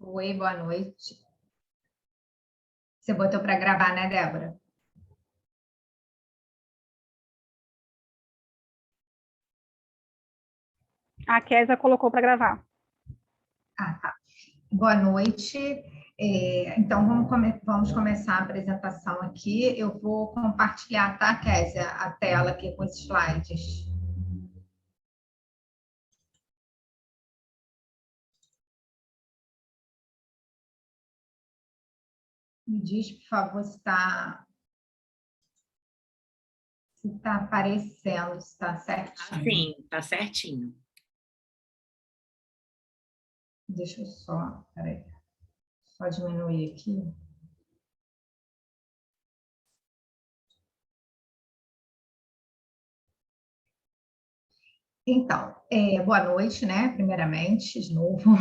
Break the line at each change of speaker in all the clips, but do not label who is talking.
Oi, boa noite. Você botou para gravar, né, Débora?
A Kézia colocou para gravar.
Ah, tá. Boa noite. Então, vamos começar a apresentação aqui. Eu vou compartilhar, tá, Kézia, a tela aqui com os slides. Me diz, por favor, se está aparecendo, se está certinho.
Sim, está certinho.
Deixa eu só, peraí, só diminuir aqui. Então, boa noite, né? Primeiramente, de novo.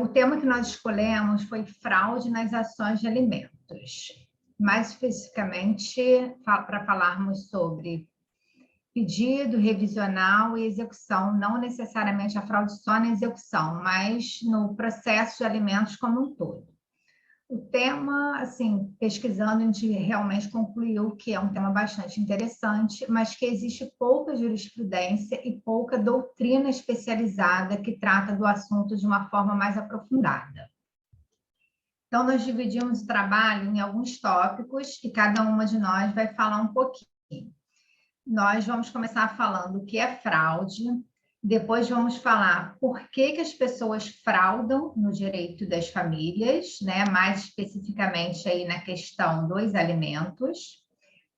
O tema que nós escolhemos foi fraude nas ações de alimentos. Mais especificamente, para falarmos sobre pedido, revisional e execução, não necessariamente a fraude só na execução, mas no processo de alimentos como um todo. O tema, assim, pesquisando, a gente realmente concluiu que é um tema bastante interessante, mas que existe pouca jurisprudência e pouca doutrina especializada que trata do assunto de uma forma mais aprofundada. Então, nós dividimos o trabalho em alguns tópicos e cada uma de nós vai falar um pouquinho. Nós vamos começar falando o que é fraude, depois vamos falar por que as pessoas fraudam no direito das famílias, né? Mais especificamente aí na questão dos alimentos,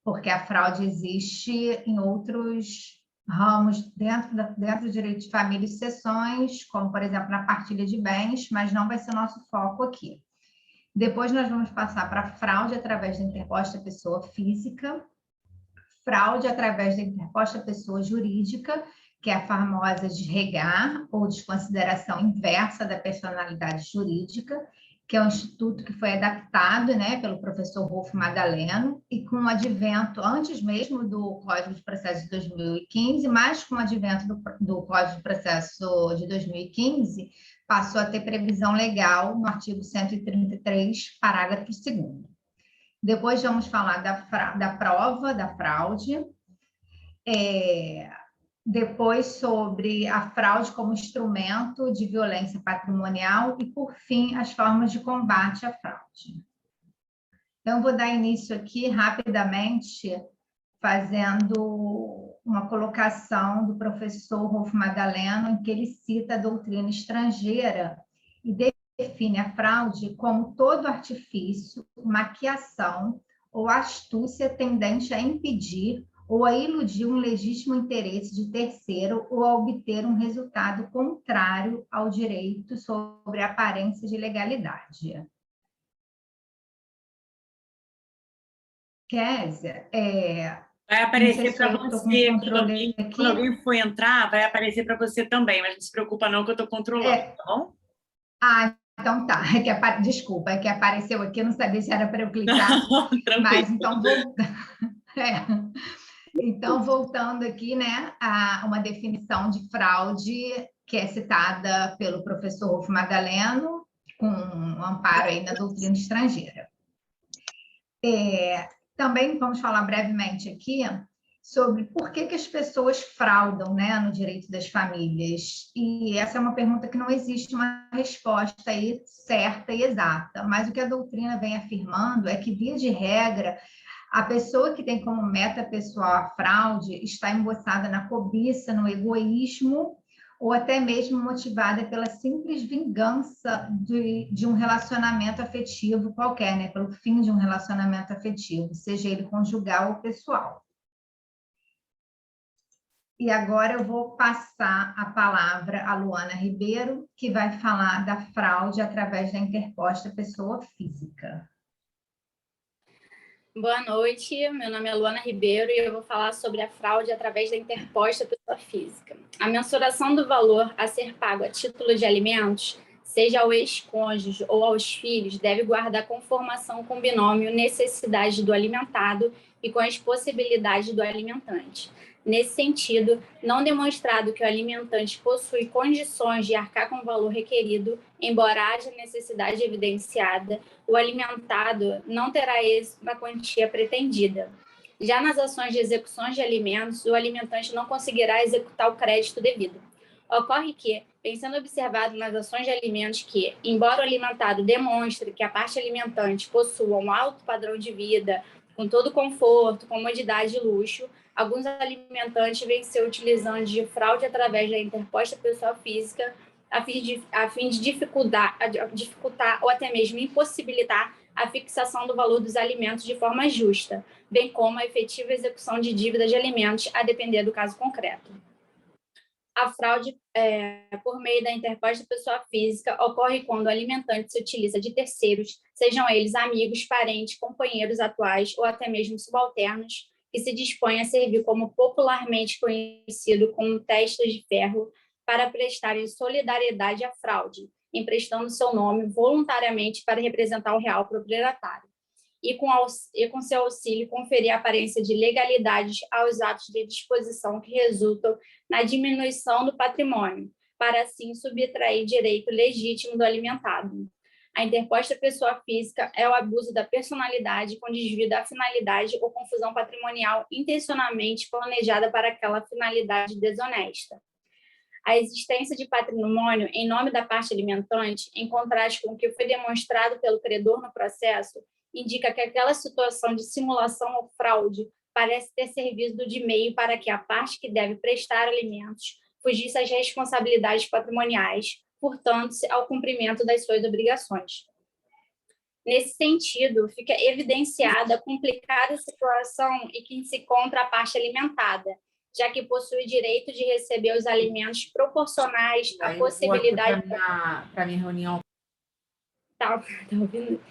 porque a fraude existe em outros ramos dentro do direito de família e sucessões, como, por exemplo, na partilha de bens, mas não vai ser nosso foco aqui. Depois nós vamos passar para a fraude através da interposta pessoa física, fraude através da interposta pessoa jurídica, que é a famosa desregar ou desconsideração inversa da personalidade jurídica, que é um instituto que foi adaptado, né, pelo professor Rolf Madaleno, e com o advento, antes mesmo do Código de Processo de 2015, mas com o advento do Código de Processo de 2015, passou a ter previsão legal no artigo 133, parágrafo 2º. Depois vamos falar da prova da fraude, depois sobre a fraude como instrumento de violência patrimonial e, por fim, as formas de combate à fraude. Então, vou dar início aqui rapidamente, fazendo uma colocação do professor Rolf Madaleno, em que ele cita a doutrina estrangeira e define a fraude como todo artifício, maquiação ou astúcia tendente a impedir ou a iludir um legítimo interesse de terceiro ou a obter um resultado contrário ao direito sobre a aparência de legalidade. Kézia,
vai aparecer para você,
quando
alguém for entrar, vai aparecer para você também, mas não se preocupa não que eu estou controlando, tá bom?
Então tá, desculpa, é que apareceu aqui, eu não sabia se era para eu clicar,
não,
mas então Então, voltando aqui, né, a uma definição de fraude que é citada pelo professor Rolf Madaleno, com um amparo aí na doutrina estrangeira. Também vamos falar brevemente aqui sobre por que as pessoas fraudam, né, no direito das famílias. E essa é uma pergunta que não existe uma resposta aí certa e exata, mas o que a doutrina vem afirmando é que, via de regra, a pessoa que tem como meta pessoal a fraude está emboçada na cobiça, no egoísmo, ou até mesmo motivada pela simples vingança de um relacionamento afetivo qualquer, né? Pelo fim de um relacionamento afetivo, seja ele conjugal ou pessoal. E agora eu vou passar a palavra à Luana Ribeiro, que vai falar da fraude através da interposta pessoa física.
Boa noite, meu nome é Luana Ribeiro e eu vou falar sobre a fraude através da interposta pessoa física. A mensuração do valor a ser pago a título de alimentos, seja ao ex-cônjuge ou aos filhos, deve guardar conformação com o binômio necessidade do alimentado e com as possibilidades do alimentante. Nesse sentido, não demonstrado que o alimentante possui condições de arcar com o valor requerido, embora haja necessidade evidenciada, o alimentado não terá êxito na quantia pretendida. Já nas ações de execuções de alimentos, o alimentante não conseguirá executar o crédito devido. Ocorre que, vem sendo observado nas ações de alimentos que, embora o alimentado demonstre que a parte alimentante possua um alto padrão de vida, com todo conforto, comodidade e luxo, alguns alimentantes vêm se utilizando de fraude através da interposta pessoa física a fim de dificultar ou até mesmo impossibilitar a fixação do valor dos alimentos de forma justa, bem como a efetiva execução de dívidas de alimentos, a depender do caso concreto. A fraude por meio da interposta pessoa física ocorre quando o alimentante se utiliza de terceiros, sejam eles amigos, parentes, companheiros atuais ou até mesmo subalternos, que se dispõem a servir como popularmente conhecido como testas de ferro para prestarem solidariedade à fraude, emprestando seu nome voluntariamente para representar o real proprietário. E com seu auxílio conferir a aparência de legalidade aos atos de disposição que resultam na diminuição do patrimônio, para assim subtrair direito legítimo do alimentado. A interposta pessoa física é o abuso da personalidade com desvio da finalidade ou confusão patrimonial intencionalmente planejada para aquela finalidade desonesta. A existência de patrimônio em nome da parte alimentante, em contraste com o que foi demonstrado pelo credor no processo, indica que aquela situação de simulação ou fraude parece ter servido de meio para que a parte que deve prestar alimentos fugisse às responsabilidades patrimoniais, portanto-se ao cumprimento das suas obrigações. Nesse sentido, fica evidenciada a complicada situação em que se encontra a parte alimentada, já que possui direito de receber os alimentos proporcionais à possibilidade...
Para minha reunião.
Tá ouvindo?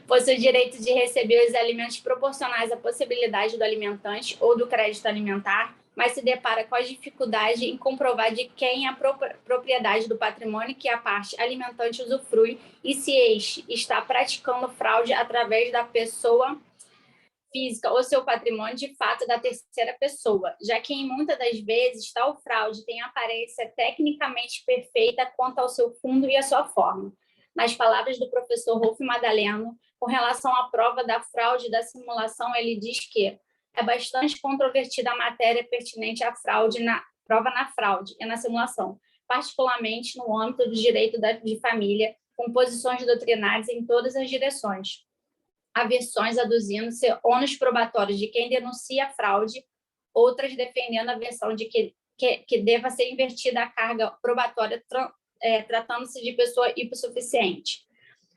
Possui direito de receber os alimentos proporcionais à possibilidade do alimentante ou do crédito alimentar, mas se depara com a dificuldade em comprovar de quem é a propriedade do patrimônio que a parte alimentante usufrui e se este está praticando fraude através da pessoa física ou seu patrimônio de fato da terceira pessoa, já que em muitas das vezes tal fraude tem aparência tecnicamente perfeita quanto ao seu fundo e à sua forma. Nas palavras do professor Rolf Madaleno, com relação à prova da fraude e da simulação, ele diz que é bastante controvertida a matéria pertinente à fraude, na prova na fraude e na simulação, particularmente no âmbito do direito de família, com posições doutrinárias em todas as direções. Há versões aduzindo-se ônus probatórios de quem denuncia a fraude, outras defendendo a versão de que deva ser invertida a carga probatória, tratando-se de pessoa hipossuficiente.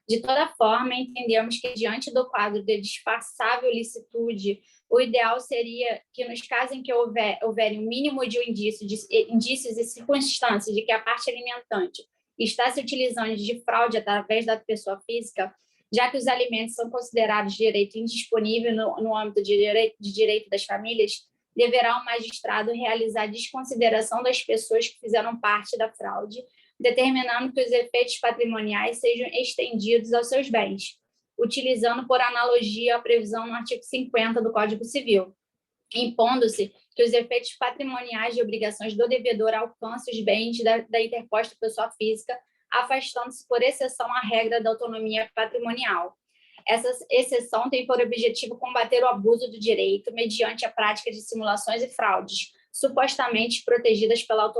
De toda forma, entendemos que, diante do quadro de disfarçável licitude, o ideal seria que, nos casos em que houver um mínimo de indícios e circunstâncias de que a parte alimentante está se utilizando de fraude através da pessoa física, já que os alimentos são considerados direito indisponível no âmbito de direito das famílias, deverá o magistrado realizar desconsideração das pessoas que fizeram parte da fraude, determinando que os efeitos patrimoniais sejam estendidos aos seus bens, utilizando por analogia a previsão no artigo 50 do Código Civil, impondo-se que os efeitos patrimoniais de obrigações do devedor alcancem os bens da interposta pessoa física, afastando-se por exceção à regra da autonomia patrimonial. Essa exceção tem por objetivo combater o abuso do direito mediante a prática de simulações e fraudes, supostamente protegidas pela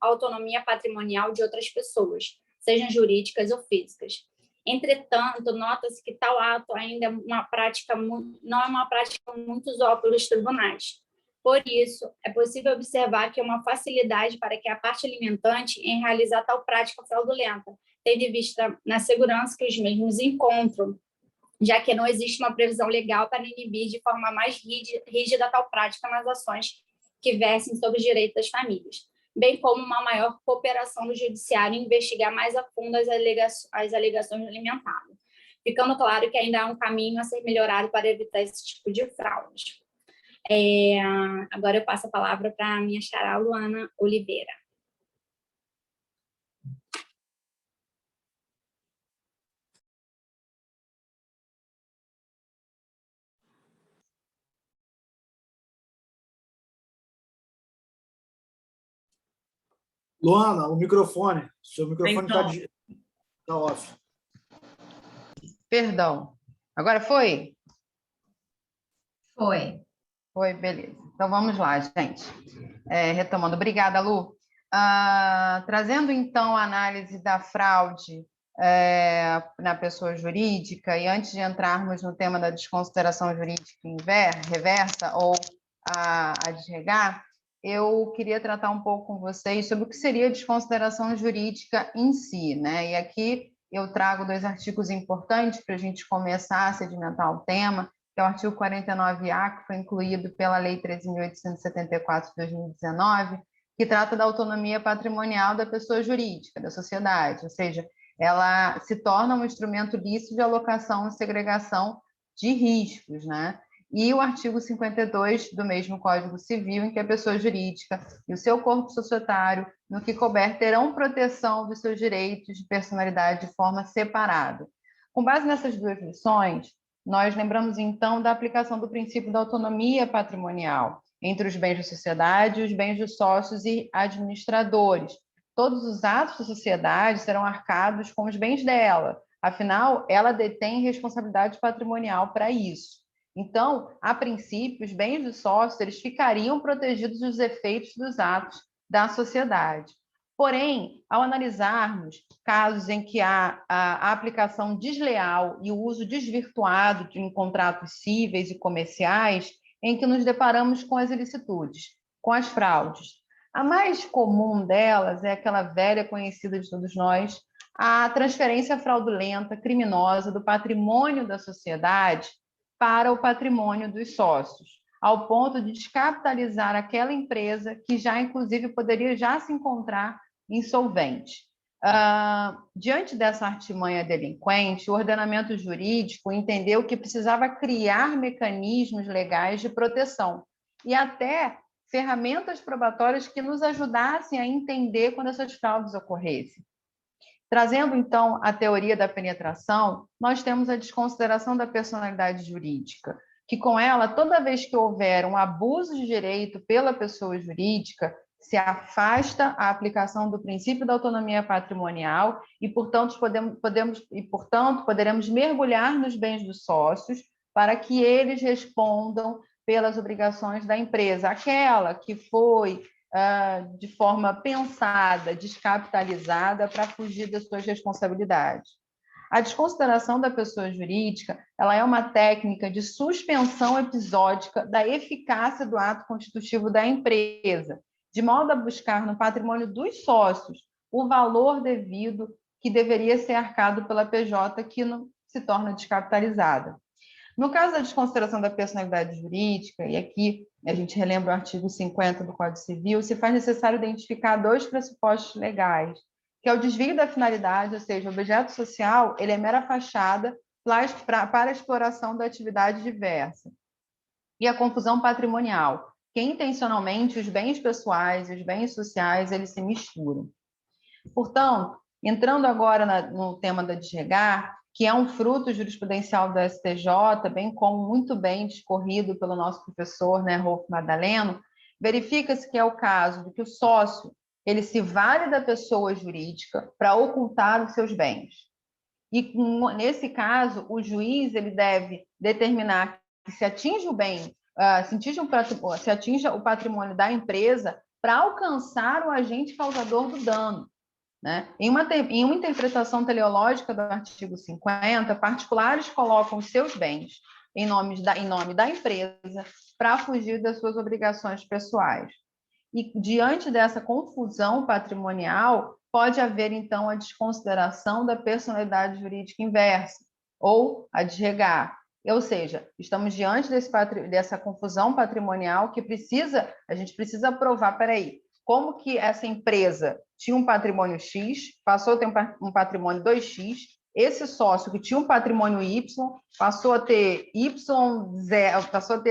autonomia patrimonial de outras pessoas, sejam jurídicas ou físicas. Entretanto, nota-se que tal ato ainda é não é uma prática muito usual pelos tribunais. Por isso, é possível observar que há uma facilidade para que a parte alimentante em realizar tal prática fraudulenta, tendo em vista na segurança que os mesmos encontram, já que não existe uma previsão legal para inibir de forma mais rígida tal prática nas ações que versem sobre os direitos das famílias, bem como uma maior cooperação do judiciário em investigar mais a fundo as alegações do alimentado, ficando claro que ainda há um caminho a ser melhorado para evitar esse tipo de fraude. Agora eu passo a palavra para a minha xará, Luana Oliveira.
Luana, o microfone. Seu microfone
Então,
tá off.
Perdão. Agora foi?
Foi.
Foi, beleza. Então vamos lá, gente. Retomando. Obrigada, Lu. Trazendo então a análise da fraude na pessoa jurídica, e antes de entrarmos no tema da desconsideração jurídica reversa ou a desregar, eu queria tratar um pouco com vocês sobre o que seria a desconsideração jurídica em si, né? E aqui eu trago 2 artigos importantes para a gente começar a sedimentar o tema, que é o artigo 49A, que foi incluído pela Lei 13.874 de 2019, que trata da autonomia patrimonial da pessoa jurídica, da sociedade, ou seja, ela se torna um instrumento lícito de alocação e segregação de riscos, né? E o artigo 52 do mesmo Código Civil, em que a pessoa jurídica e o seu corpo societário, no que couber, terão proteção dos seus direitos de personalidade de forma separada. Com base nessas 2 lições, nós lembramos, então, da aplicação do princípio da autonomia patrimonial entre os bens da sociedade e os bens dos sócios e administradores. Todos os atos da sociedade serão arcados com os bens dela, afinal, ela detém responsabilidade patrimonial para isso. Então, a princípio, os bens dos sócios eles ficariam protegidos dos efeitos dos atos da sociedade. Porém, ao analisarmos casos em que há a aplicação desleal e o uso desvirtuado em contratos cíveis e comerciais, em que nos deparamos com as ilicitudes, com as fraudes. A mais comum delas é aquela velha conhecida de todos nós, a transferência fraudulenta, criminosa do patrimônio da sociedade para o patrimônio dos sócios, ao ponto de descapitalizar aquela empresa que já, inclusive, poderia já se encontrar insolvente. Diante dessa artimanha delinquente, o ordenamento jurídico entendeu que precisava criar mecanismos legais de proteção e até ferramentas probatórias que nos ajudassem a entender quando essas fraudes ocorressem. Trazendo, então, a teoria da penetração, nós temos a desconsideração da personalidade jurídica, que com ela, toda vez que houver um abuso de direito pela pessoa jurídica, se afasta a aplicação do princípio da autonomia patrimonial e, portanto, poderemos mergulhar nos bens dos sócios para que eles respondam pelas obrigações da empresa, aquela que foi de forma pensada, descapitalizada para fugir das suas responsabilidades. A desconsideração da pessoa jurídica, ela é uma técnica de suspensão episódica da eficácia do ato constitutivo da empresa, de modo a buscar no patrimônio dos sócios o valor devido que deveria ser arcado pela PJ, que não se torna descapitalizada. No caso da desconsideração da personalidade jurídica, e aqui a gente relembra o artigo 50 do Código Civil, se faz necessário identificar 2 pressupostos legais, que é o desvio da finalidade, ou seja, o objeto social ele é mera fachada para a exploração da atividade diversa, e a confusão patrimonial, que intencionalmente os bens pessoais e os bens sociais eles se misturam. Portanto, entrando agora no tema da desregar, que é um fruto jurisprudencial do STJ, bem como muito bem discorrido pelo nosso professor, né, Rolf Madaleno, verifica-se que é o caso de que o sócio ele se vale da pessoa jurídica para ocultar os seus bens. E, nesse caso, o juiz ele deve determinar que se atinge o bem, se atinja o patrimônio da empresa para alcançar o agente causador do dano. Né? Em uma interpretação teleológica do artigo 50, particulares colocam os seus bens em nome da empresa para fugir das suas obrigações pessoais. E, diante dessa confusão patrimonial, pode haver, então, a desconsideração da personalidade jurídica inversa, ou a desregar. Ou seja, estamos diante dessa confusão patrimonial que a gente precisa provar, peraí, como que essa empresa tinha um patrimônio X, passou a ter um patrimônio 2X, esse sócio que tinha um patrimônio Y, passou a ter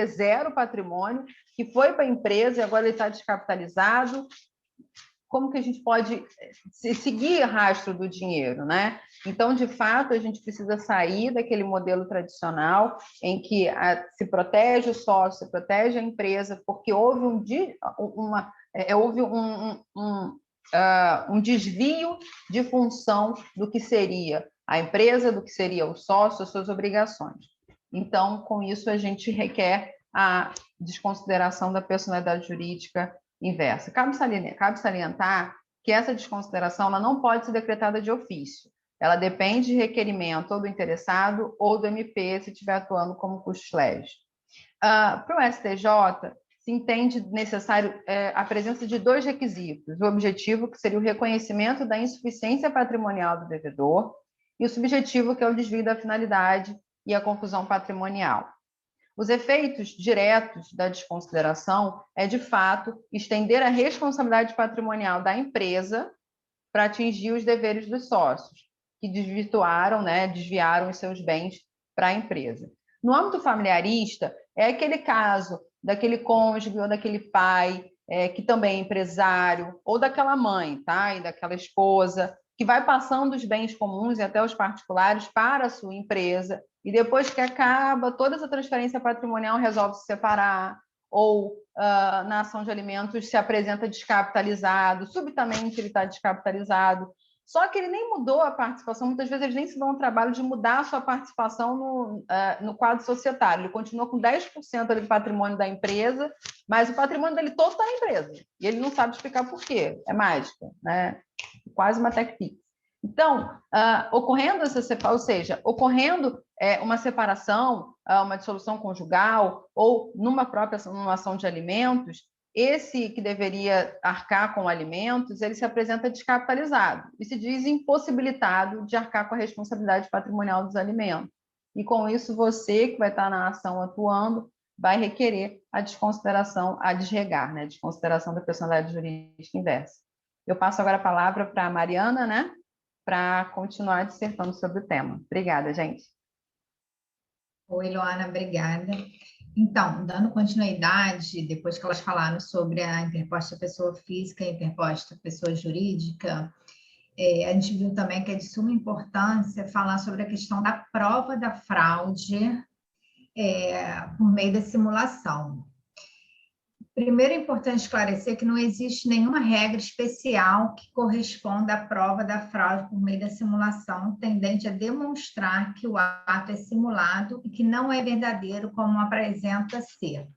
zero patrimônio, que foi para a empresa e agora ele está descapitalizado. Como que a gente pode seguir rastro do dinheiro, né? Então, de fato, a gente precisa sair daquele modelo tradicional em que se protege o sócio, se protege a empresa, porque houve um desvio de função do que seria a empresa, do que seria o sócio, as suas obrigações. Então, com isso, a gente requer a desconsideração da personalidade jurídica inversa. Cabe salientar que essa desconsideração ela não pode ser decretada de ofício. Ela depende de requerimento ou do interessado ou do MP, se estiver atuando como custos leves. Para o STJ, se entende necessário a presença de 2 requisitos. O objetivo, que seria o reconhecimento da insuficiência patrimonial do devedor, e o subjetivo, que é o desvio da finalidade e a confusão patrimonial. Os efeitos diretos da desconsideração é, de fato, estender a responsabilidade patrimonial da empresa para atingir os deveres dos sócios, que desviaram os seus bens para a empresa. No âmbito familiarista, é aquele caso daquele cônjuge ou daquele pai que também é empresário, ou daquela mãe, tá? E daquela esposa, que vai passando os bens comuns e até os particulares para a sua empresa, e depois que acaba toda essa transferência patrimonial, resolve se separar, ou na ação de alimentos se apresenta descapitalizado, subitamente ele está descapitalizado, só que ele nem mudou a participação, muitas vezes eles nem se dão o trabalho de mudar a sua participação no quadro societário, ele continua com 10% do patrimônio da empresa, mas o patrimônio dele todo está na empresa, e ele não sabe explicar por quê, é mágica, né? Quase uma tech fix. Então, ocorrendo essa separação, ou seja, ocorrendo uma separação, uma dissolução conjugal, ou numa ação de alimentos, esse que deveria arcar com alimentos, ele se apresenta descapitalizado e se diz impossibilitado de arcar com a responsabilidade patrimonial dos alimentos. E com isso, você que vai estar na ação atuando, vai requerer a desconsideração, a desregar, né? A desconsideração da personalidade jurídica inversa. Eu passo agora a palavra para a Mariana, né? Para continuar dissertando sobre o tema. Obrigada, gente.
Oi, Luana, obrigada. Então, dando continuidade, depois que elas falaram sobre a interposta pessoa física e a interposta pessoa jurídica, a gente viu também que é de suma importância falar sobre a questão da prova da fraude por meio da simulação. Primeiro, é importante esclarecer que não existe nenhuma regra especial que corresponda à prova da fraude por meio da simulação, tendente a demonstrar que o ato é simulado e que não é verdadeiro como apresenta ser.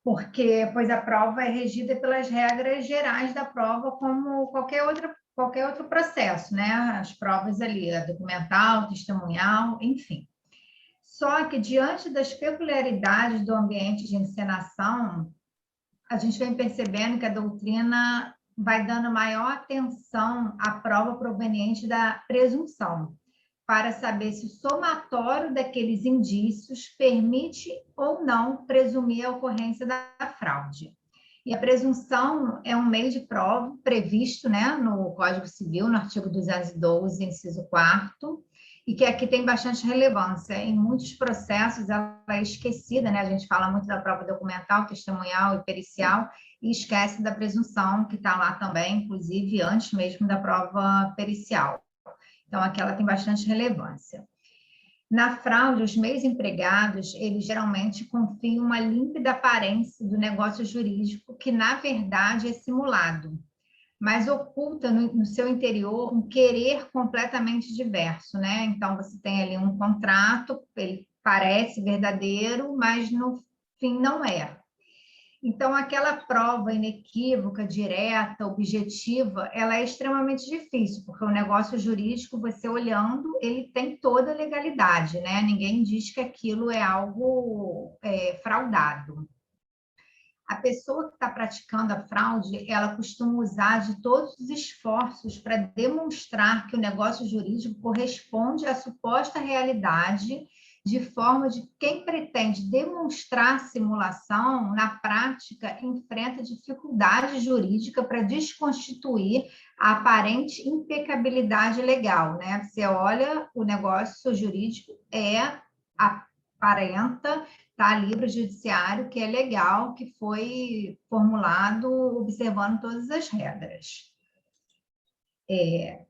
Pois a prova é regida pelas regras gerais da prova, como qualquer outro processo, né? As provas ali, a documental, testemunhal, enfim. Só que, diante das peculiaridades do ambiente de encenação, a gente vem percebendo que a doutrina vai dando maior atenção à prova proveniente da presunção, para saber se o somatório daqueles indícios permite ou não presumir a ocorrência da fraude. E a presunção é um meio de prova previsto, né, no Código Civil, no artigo 212, inciso 4º, e que aqui tem bastante relevância. Em muitos processos ela é esquecida, né? A gente fala muito da prova documental, testemunhal e pericial, e esquece da presunção, que está lá também, inclusive antes mesmo da prova pericial. Então, aqui ela tem bastante relevância. Na fraude, os meios empregados, eles geralmente confiam uma límpida aparência do negócio jurídico, que, na verdade, é simulado, mas oculta no seu interior um querer completamente diverso, né? Então, você tem ali um contrato, ele parece verdadeiro, mas no fim não é. Então, aquela prova inequívoca, direta, objetiva, ela é extremamente difícil, porque o negócio jurídico, você olhando, ele tem toda a legalidade, né? Ninguém diz que aquilo é algo fraudado. A pessoa que está praticando a fraude, ela costuma usar de todos os esforços para demonstrar que o negócio jurídico corresponde à suposta realidade, de forma de quem pretende demonstrar simulação, na prática, enfrenta dificuldade jurídica para desconstituir a aparente impecabilidade legal, né? Você olha, o negócio jurídico aparenta, tá, livro judiciário que é legal, que foi formulado observando todas as regras.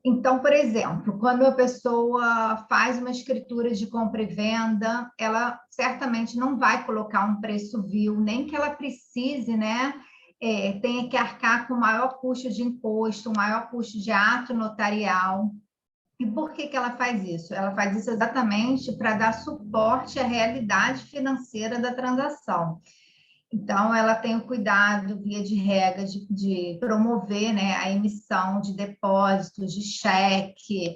Então, por exemplo, quando a pessoa faz uma escritura de compra e venda, ela certamente não vai colocar um preço vil, nem que ela precise, né, tenha que arcar com maior custo de imposto, maior custo de ato notarial. E por que ela faz isso? Ela faz isso exatamente para dar suporte à realidade financeira da transação. Então, ela tem o cuidado, via de regra, de promover, né, a emissão de depósitos, de cheque,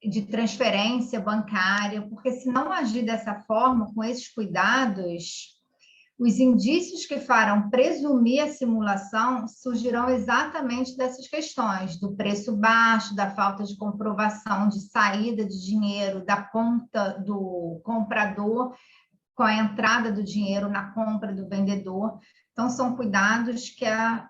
de transferência bancária, porque se não agir dessa forma, com esses cuidados, os indícios que farão presumir a simulação surgirão exatamente dessas questões, do preço baixo, da falta de comprovação de saída de dinheiro da conta do comprador, com a entrada do dinheiro na compra do vendedor. Então, são cuidados que a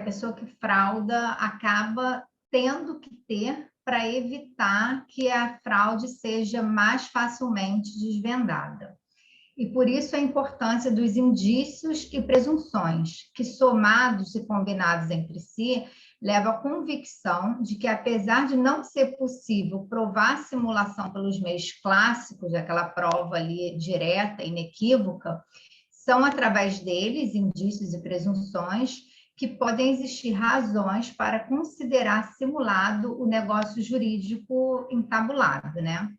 pessoa que frauda acaba tendo que ter para evitar que a fraude seja mais facilmente desvendada. E por isso a importância dos indícios e presunções, que somados e combinados entre si, leva à convicção de que, apesar de não ser possível provar a simulação pelos meios clássicos, aquela prova ali direta, inequívoca, são através deles, indícios e presunções, que podem existir razões para considerar simulado o negócio jurídico entabulado, né?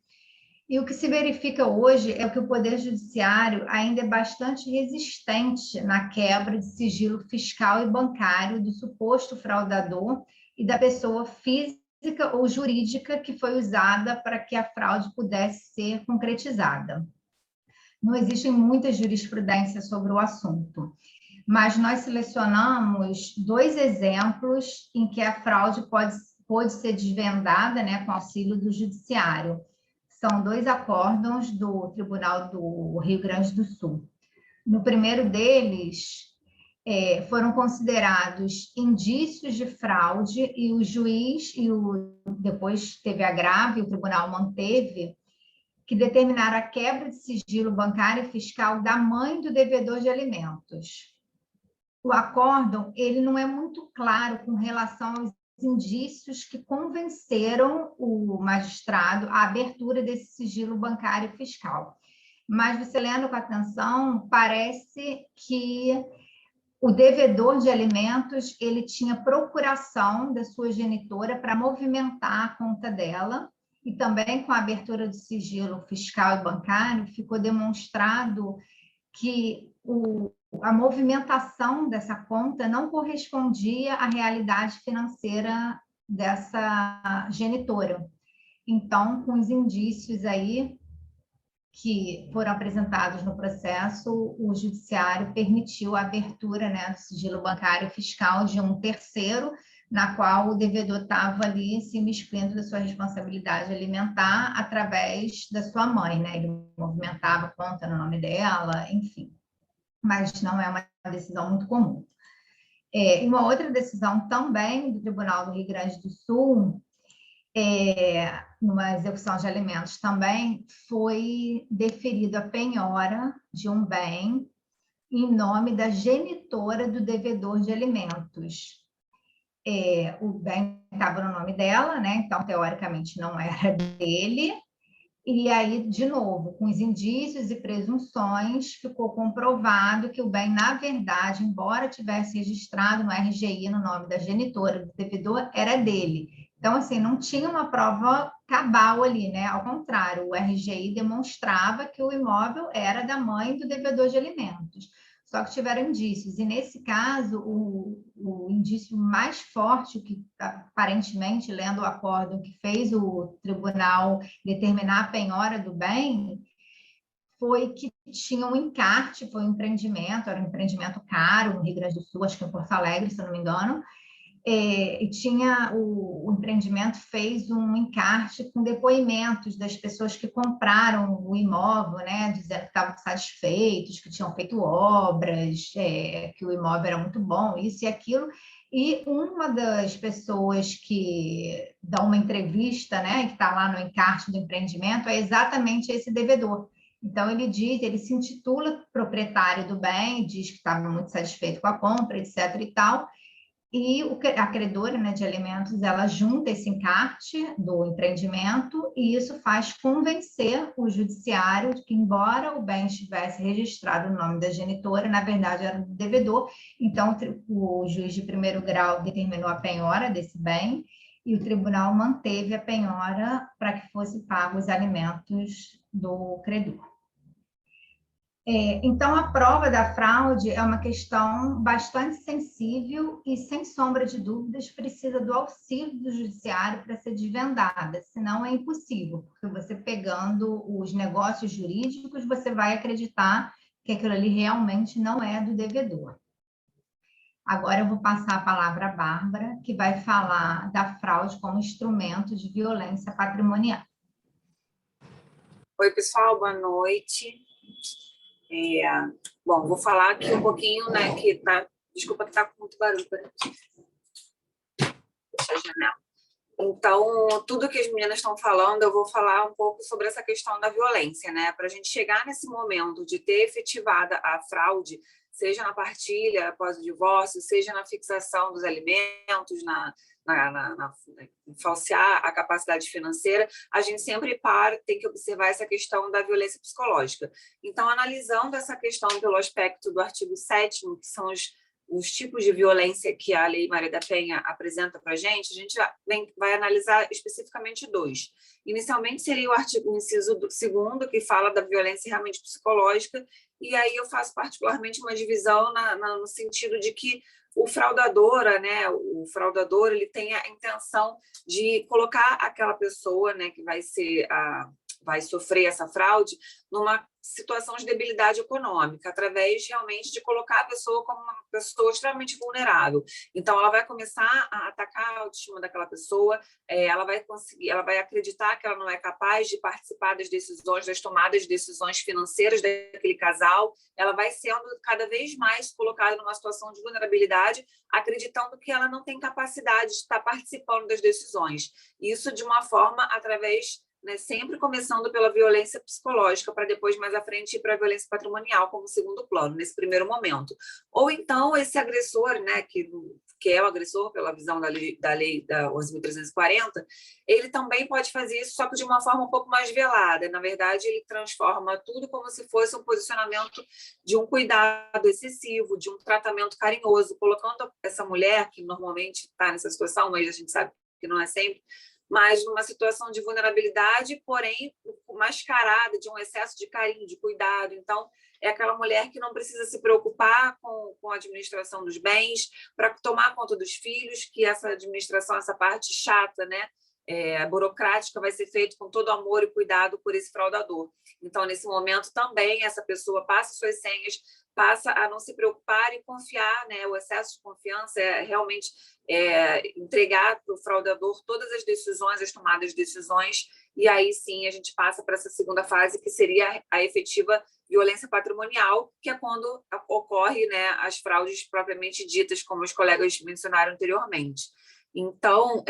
E o que se verifica hoje é que o Poder Judiciário ainda é bastante resistente na quebra de sigilo fiscal e bancário do suposto fraudador e da pessoa física ou jurídica que foi usada para que a fraude pudesse ser concretizada. Não existem muitas jurisprudências sobre o assunto, mas nós selecionamos 2 exemplos em que a fraude pode ser desvendada, né, com auxílio do Judiciário. São 2 acórdãos do Tribunal do Rio Grande do Sul. No primeiro deles, foram considerados indícios de fraude e o juiz, depois teve agravo, e o tribunal manteve, que determinaram a quebra de sigilo bancário e fiscal da mãe do devedor de alimentos. O acórdão, ele não é muito claro com relação aos indícios que convenceram o magistrado à abertura desse sigilo bancário e fiscal. Mas, você lendo com atenção, parece que o devedor de alimentos, ele tinha procuração da sua genitora para movimentar a conta dela, e também com a abertura do sigilo fiscal e bancário, ficou demonstrado que a movimentação dessa conta não correspondia à realidade financeira dessa genitora. Então, com os indícios aí que foram apresentados no processo, o judiciário permitiu a abertura, né, do sigilo bancário e fiscal de um terceiro, na qual o devedor estava ali se miscuindo da sua responsabilidade alimentar através da sua mãe, né? Ele movimentava a conta no nome dela, enfim. Mas não é uma decisão muito comum. E uma outra decisão também do Tribunal do Rio Grande do Sul, numa execução de alimentos também, foi deferida a penhora de um bem em nome da genitora do devedor de alimentos. O bem estava no nome dela, né? Então, teoricamente, não era dele. E aí, de novo, com os indícios e presunções, ficou comprovado que o bem, na verdade, embora tivesse registrado no RGI no nome da genitora do devedor, era dele. Então, assim, não tinha uma prova cabal ali, né? Ao contrário, o RGI demonstrava que o imóvel era da mãe do devedor de alimentos. Só que tiveram indícios. E, nesse caso, o indício mais forte, que aparentemente, lendo o acórdão que fez o tribunal determinar a penhora do bem, foi que tinha um encarte, foi um empreendimento, era um empreendimento caro no Rio Grande do Sul, acho que em Porto Alegre, se eu não me engano, e tinha o empreendimento fez um encarte com depoimentos das pessoas que compraram o imóvel, né, dizendo que estavam satisfeitos, que tinham feito obras, que o imóvel era muito bom, isso e aquilo. E uma das pessoas que dá uma entrevista, né, que está lá no encarte do empreendimento, é exatamente esse devedor. Então, ele se intitula proprietário do bem, diz que estava muito satisfeito com a compra, etc. e tal. e a credora, né, de alimentos, ela junta esse encarte do empreendimento e isso faz convencer o judiciário de que, embora o bem estivesse registrado no nome da genitora, na verdade era do devedor. Então, o juiz de primeiro grau determinou a penhora desse bem e o tribunal manteve a penhora para que fosse pagos os alimentos do credor. Então, a prova da fraude é uma questão bastante sensível e, sem sombra de dúvidas, precisa do auxílio do judiciário para ser desvendada, senão é impossível, porque você pegando os negócios jurídicos, você vai acreditar que aquilo ali realmente não é do devedor. Agora eu vou passar a palavra à Bárbara, que vai falar da fraude como instrumento de violência patrimonial.
Oi, pessoal, boa noite. Bom, vou falar aqui um pouquinho, né, desculpa que tá com muito barulho, deixa a janela. Então, tudo que as meninas estão falando, eu vou falar um pouco sobre essa questão da violência, né, para a gente chegar nesse momento de ter efetivada a fraude, seja na partilha após o divórcio, seja na fixação dos alimentos, falsear a capacidade financeira, a gente sempre tem que observar essa questão da violência psicológica. Então, analisando essa questão pelo aspecto do artigo 7º, que são os tipos de violência que a Lei Maria da Penha apresenta para a gente vai analisar especificamente 2. Inicialmente seria o artigo inciso 2º, que fala da violência realmente psicológica, e aí eu faço particularmente uma divisão no sentido de que o fraudador, ele tem a intenção de colocar aquela pessoa, né, que vai sofrer essa fraude numa situação de debilidade econômica, através realmente de colocar a pessoa como uma pessoa extremamente vulnerável. Então, ela vai começar a atacar a autoestima daquela pessoa, ela vai acreditar que ela não é capaz de participar das tomadas de decisões financeiras daquele casal, ela vai sendo cada vez mais colocada numa situação de vulnerabilidade, acreditando que ela não tem capacidade de estar participando das decisões. Isso de uma forma através, né, sempre começando pela violência psicológica, para depois, mais à frente, ir para a violência patrimonial como segundo plano, nesse primeiro momento. Ou então, esse agressor, né, que é o agressor pela visão da lei da 11.340, ele também pode fazer isso, só que de uma forma um pouco mais velada. Na verdade, ele transforma tudo como se fosse um posicionamento de um cuidado excessivo, de um tratamento carinhoso, colocando essa mulher, que normalmente está nessa situação, mas a gente sabe que não é sempre, mas numa situação de vulnerabilidade, porém mascarada de um excesso de carinho, de cuidado. Então, é aquela mulher que não precisa se preocupar com a administração dos bens, para tomar conta dos filhos, que essa administração, essa parte chata, né, burocrática, vai ser feita com todo amor e cuidado por esse fraudador. Então, nesse momento, também essa pessoa passa suas senhas, passa a não se preocupar e confiar, né? O excesso de confiança é realmente entregar para o fraudador todas as decisões, as tomadas de decisões, e aí sim a gente passa para essa segunda fase, que seria a efetiva violência patrimonial, que é quando ocorre, né, as fraudes propriamente ditas, como os colegas mencionaram anteriormente. Então,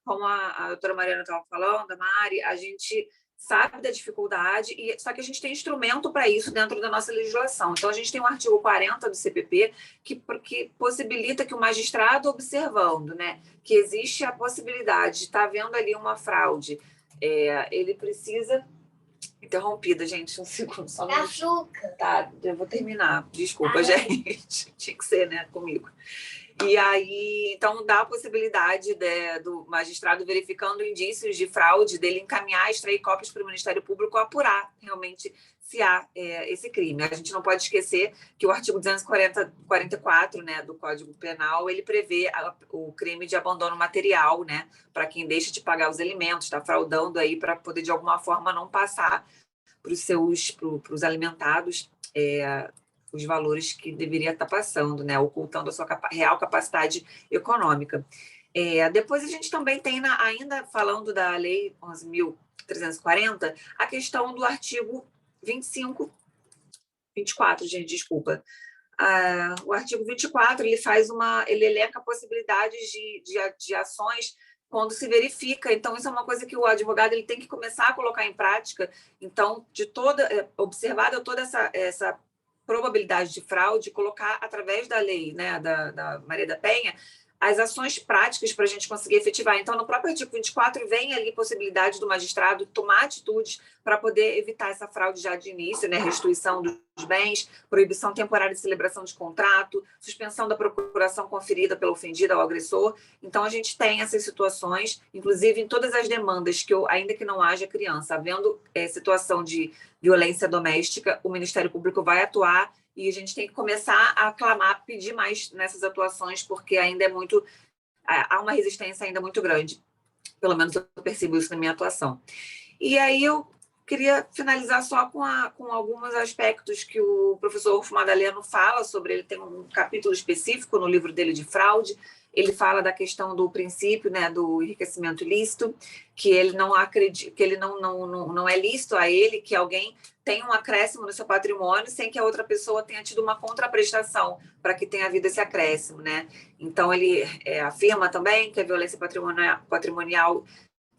como a doutora Mariana estava falando, a Mari, a gente sabe da dificuldade, só que a gente tem instrumento para isso dentro da nossa legislação. Então, a gente tem o artigo 40 do CPP, que possibilita que o magistrado, observando, né, que existe a possibilidade de estar vendo ali uma fraude, ele precisa... Interrompida, gente, um segundo. Só um açúcar. Tá, eu vou terminar. Desculpa, gente. Tinha que ser, né, comigo. E aí, então, dá a possibilidade do magistrado, verificando indícios de fraude, dele encaminhar, extrair cópias para o Ministério Público, apurar realmente se há esse crime. A gente não pode esquecer que o artigo 244, né, do Código Penal, ele prevê o crime de abandono material, né, para quem deixa de pagar os alimentos, está fraudando aí para poder, de alguma forma, não passar para os alimentados os valores que deveria estar passando, né, ocultando a sua real capacidade econômica. Depois a gente também tem, ainda falando da Lei 11.340, a questão do artigo 24, gente, desculpa. O artigo 24, ele elenca possibilidades de ações quando se verifica. Então, isso é uma coisa que o advogado ele tem que começar a colocar em prática. Então, observada toda essa probabilidade de fraude, colocar através da lei, né, da Maria da Penha, as ações práticas para a gente conseguir efetivar. Então, no próprio artigo 24, vem ali a possibilidade do magistrado tomar atitudes para poder evitar essa fraude já de início, né? Restituição dos bens, proibição temporária de celebração de contrato, suspensão da procuração conferida pelo ofendido ao agressor. Então, a gente tem essas situações, inclusive em todas as demandas que, ainda que não haja criança, havendo situação de violência doméstica, o Ministério Público vai atuar e a gente tem que começar a clamar, pedir mais nessas atuações, porque ainda há uma resistência ainda muito grande. Pelo menos eu percebo isso na minha atuação. E aí eu queria finalizar só com alguns aspectos que o professor Rufo Madaleno fala sobre. Ele tem um capítulo específico no livro dele de fraude. Ele fala da questão do princípio, né, do enriquecimento ilícito, que ele não acredita, que ele não é lícito a ele que alguém tenha um acréscimo no seu patrimônio sem que a outra pessoa tenha tido uma contraprestação para que tenha havido esse acréscimo, né? Então ele afirma também que a violência patrimonial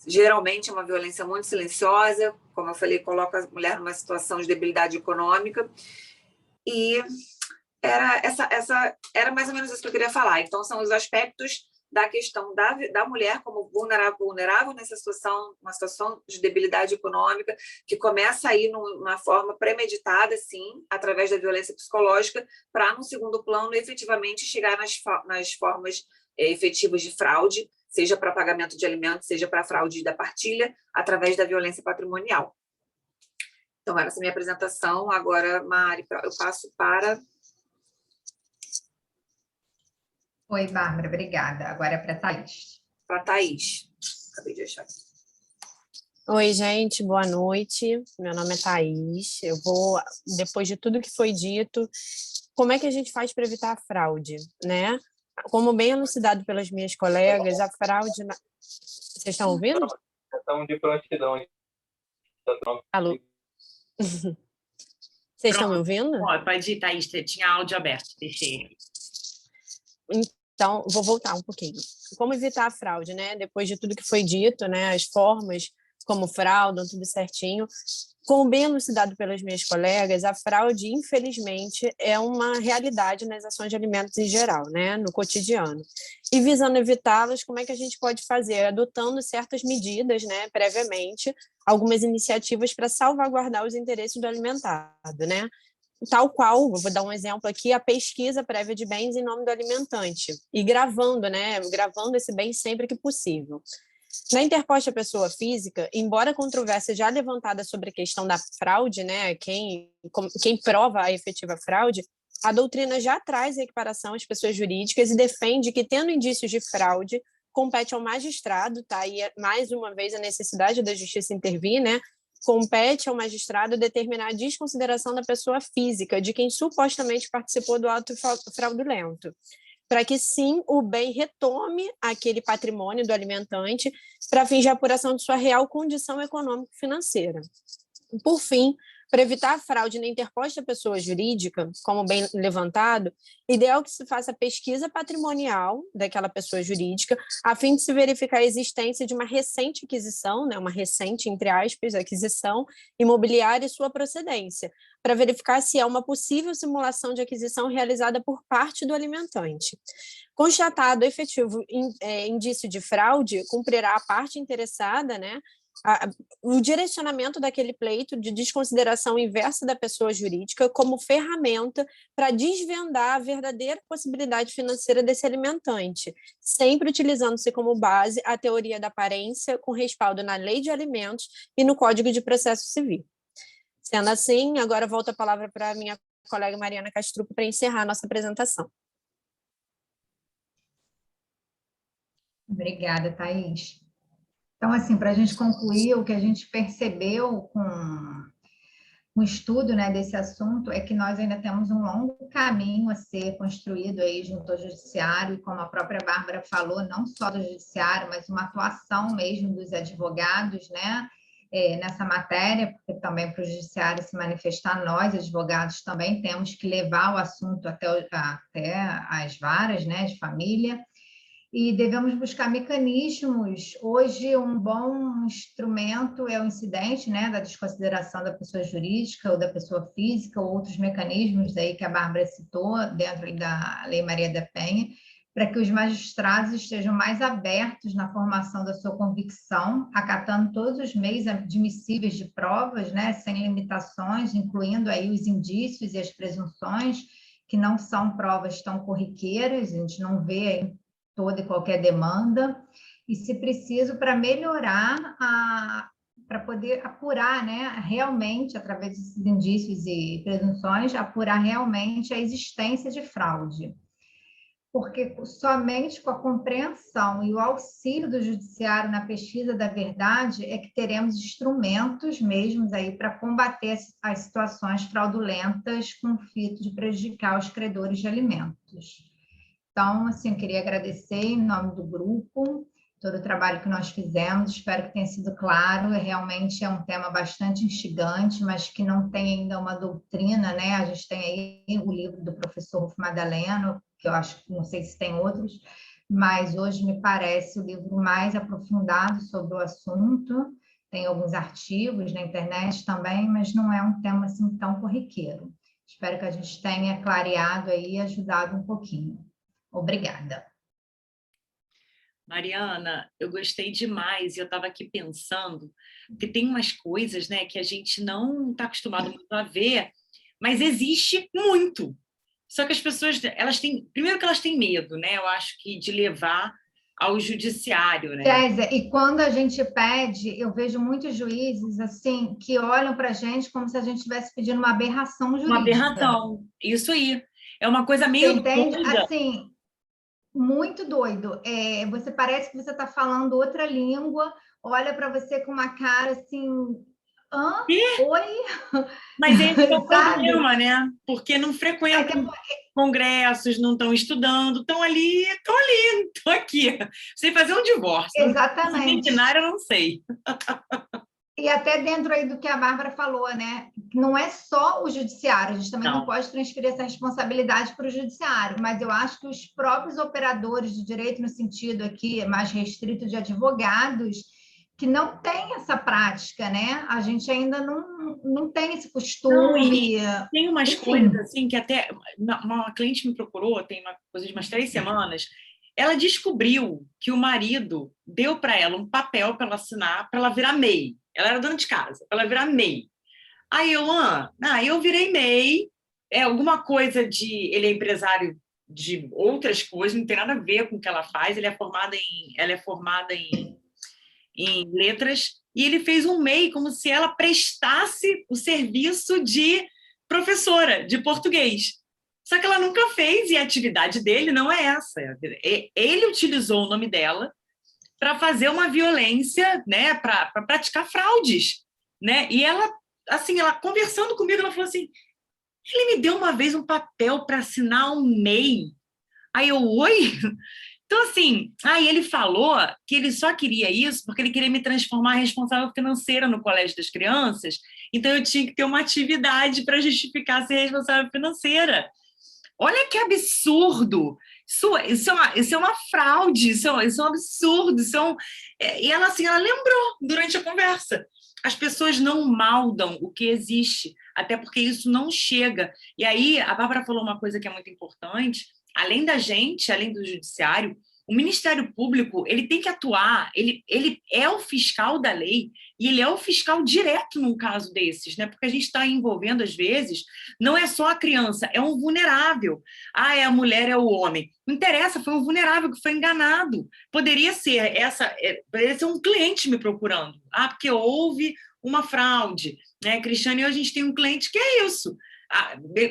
geralmente é uma violência muito silenciosa, como eu falei, coloca a mulher numa situação de debilidade econômica, e era mais ou menos isso que eu queria falar. Então, são os aspectos da questão da mulher como vulnerável nessa situação, uma situação de debilidade econômica, que começa aí numa forma premeditada, sim, através da violência psicológica, para, no segundo plano, efetivamente chegar nas formas efetivas de fraude, seja para pagamento de alimentos, seja para fraude da partilha, através da violência patrimonial. Então, essa é a minha apresentação. Agora, Mari, eu passo para...
Oi, Bárbara, obrigada. Agora é para a Thaís.
Para a Thaís. Acabei de achar.
Oi, gente, boa noite. Meu nome é Thaís. Eu vou, depois de tudo que foi dito, como é que a gente faz para evitar a fraude, né? Como bem elucidado pelas minhas colegas, a fraude... Vocês estão ouvindo?
Estamos de prontidão.
Alô? Vocês estão me ouvindo?
Pode ir, Thaís, tinha áudio aberto, deixei.
Então, vou voltar um pouquinho. Como evitar a fraude, né? Depois de tudo que foi dito, né? As formas como fraudam, tudo certinho. Como bem elucidado pelas minhas colegas, a fraude, infelizmente, é uma realidade nas ações de alimentos em geral, né? No cotidiano. E visando evitá-las, como é que a gente pode fazer? Adotando certas medidas, né? Previamente, algumas iniciativas para salvaguardar os interesses do alimentado, né? Tal qual, vou dar um exemplo aqui, a pesquisa prévia de bens em nome do alimentante, e gravando, né? Gravando esse bem sempre que possível. Na interposta pessoa física, embora a controvérsia já levantada sobre a questão da fraude, né? Quem prova a efetiva fraude, a doutrina já traz a equiparação às pessoas jurídicas e defende que, tendo indícios de fraude, compete ao magistrado, tá? E mais uma vez a necessidade da justiça intervir, né? Compete ao magistrado determinar a desconsideração da pessoa física, de quem supostamente participou do ato fraudulento, para que sim o bem retome aquele patrimônio do alimentante para fins de apuração de sua real condição econômico-financeira. Por fim, para evitar a fraude na interposta pessoa jurídica, como bem levantado, ideal que se faça pesquisa patrimonial daquela pessoa jurídica, a fim de se verificar a existência de uma recente aquisição, né, uma recente, entre aspas, aquisição imobiliária e sua procedência, para verificar se é uma possível simulação de aquisição realizada por parte do alimentante. Constatado efetivo indício de fraude, cumprirá a parte interessada, né, o direcionamento daquele pleito de desconsideração inversa da pessoa jurídica como ferramenta para desvendar a verdadeira possibilidade financeira desse alimentante, sempre utilizando-se como base a teoria da aparência, com respaldo na Lei de Alimentos e no Código de Processo Civil. Sendo assim, agora volto a palavra para a minha colega Mariana Castrupo para encerrar a nossa apresentação.
Obrigada, Thaís. Então, assim, para a gente concluir, o que a gente percebeu com o estudo, né, desse assunto é que nós ainda temos um longo caminho a ser construído aí junto ao judiciário, e como a própria Bárbara falou, não só do judiciário, mas uma atuação mesmo dos advogados, né, nessa matéria, porque também para o judiciário se manifestar, nós, advogados, também temos que levar o assunto até as varas, né, de família, e devemos buscar mecanismos. Hoje, um bom instrumento é o incidente, né, da desconsideração da pessoa jurídica ou da pessoa física, ou outros mecanismos aí que a Bárbara citou dentro da Lei Maria da Penha, para que os magistrados estejam mais abertos na formação da sua convicção, acatando todos os meios admissíveis de provas, né, sem limitações, incluindo aí os indícios e as presunções, que não são provas tão corriqueiras, a gente não vê aí toda e qualquer demanda, e, se preciso, para melhorar, para poder apurar, né, realmente, através desses indícios e presunções, apurar realmente a existência de fraude. Porque somente com a compreensão e o auxílio do judiciário na pesquisa da verdade é que teremos instrumentos mesmos aí para combater as situações fraudulentas com o fito de prejudicar os credores de alimentos. Então, assim, eu queria agradecer em nome do grupo todo o trabalho que nós fizemos, espero que tenha sido claro, realmente é um tema bastante instigante, mas que não tem ainda uma doutrina, né? A gente tem aí o livro do professor Rufo Madaleno, que eu acho que não sei se tem outros, mas hoje me parece o livro mais aprofundado sobre o assunto, tem alguns artigos na internet também, mas não é um tema assim tão corriqueiro. Espero que a gente tenha clareado aí e ajudado um pouquinho. Obrigada.
Mariana, eu gostei demais, e eu estava aqui pensando, que tem umas coisas, né, que a gente não está acostumado muito a ver, mas existe muito. Só que as pessoas, elas têm, primeiro que elas têm medo, né, eu acho que de levar ao judiciário, né?
Kézia, e quando a gente pede, eu vejo muitos juízes, assim, que olham para a gente como se a gente estivesse pedindo uma aberração jurídica.
Uma aberração, isso aí. É uma coisa meio
entende?
doida.
Assim, muito doido. Você parece que você está falando outra língua, olha para você com uma cara assim, hã? Oi?
Mas esse é o problema, né? Porque não frequentam congressos, não estão estudando, estão ali, estão aqui. Sem fazer um divórcio.
Exatamente.
Centenário, eu não sei.
E até dentro aí do que a Bárbara falou, né? Não é só o judiciário, a gente também não pode transferir essa responsabilidade para o judiciário, mas eu acho que os próprios operadores de direito, no sentido aqui mais restrito de advogados, que não têm essa prática, né? A gente ainda não tem esse costume.
Não, tem umas coisas assim que até uma cliente me procurou, tem uma coisa de umas 3 semanas, ela descobriu que o marido deu para ela um papel para ela assinar, para ela virar MEI. Ela era dona de casa, para ela virar MEI. Aí eu virei MEI, alguma coisa de... Ele é empresário de outras coisas, não tem nada a ver com o que ela faz, ela é formada em letras, e ele fez um MEI como se ela prestasse o serviço de professora de português. Só que ela nunca fez, e a atividade dele não é essa. Ele utilizou o nome dela para fazer uma violência, né, para praticar fraudes, né? E ela, assim, ela conversando comigo, ela falou assim: ele me deu uma vez um papel para assinar um MEI. Aí eu, oi? Então, assim, aí ele falou que ele só queria isso porque ele queria me transformar em responsável financeira no colégio das crianças, então eu tinha que ter uma atividade para justificar ser responsável financeira. Olha que absurdo! Isso é uma fraude, isso é um absurdo. E ela, assim, ela lembrou durante a conversa. As pessoas não maldam o que existe, até porque isso não chega. E aí, a Bárbara falou uma coisa que é muito importante, além da gente, além do judiciário, o Ministério Público, ele tem que atuar, ele é o fiscal da lei, e ele é o fiscal direto num caso desses, né? Porque a gente está envolvendo, às vezes, não é só a criança, é um vulnerável. É a mulher, é o homem. Não interessa, foi um vulnerável que foi enganado. Poderia ser um cliente me procurando. Porque houve uma fraude, né? Cristiane, hoje a gente tem um cliente que é isso.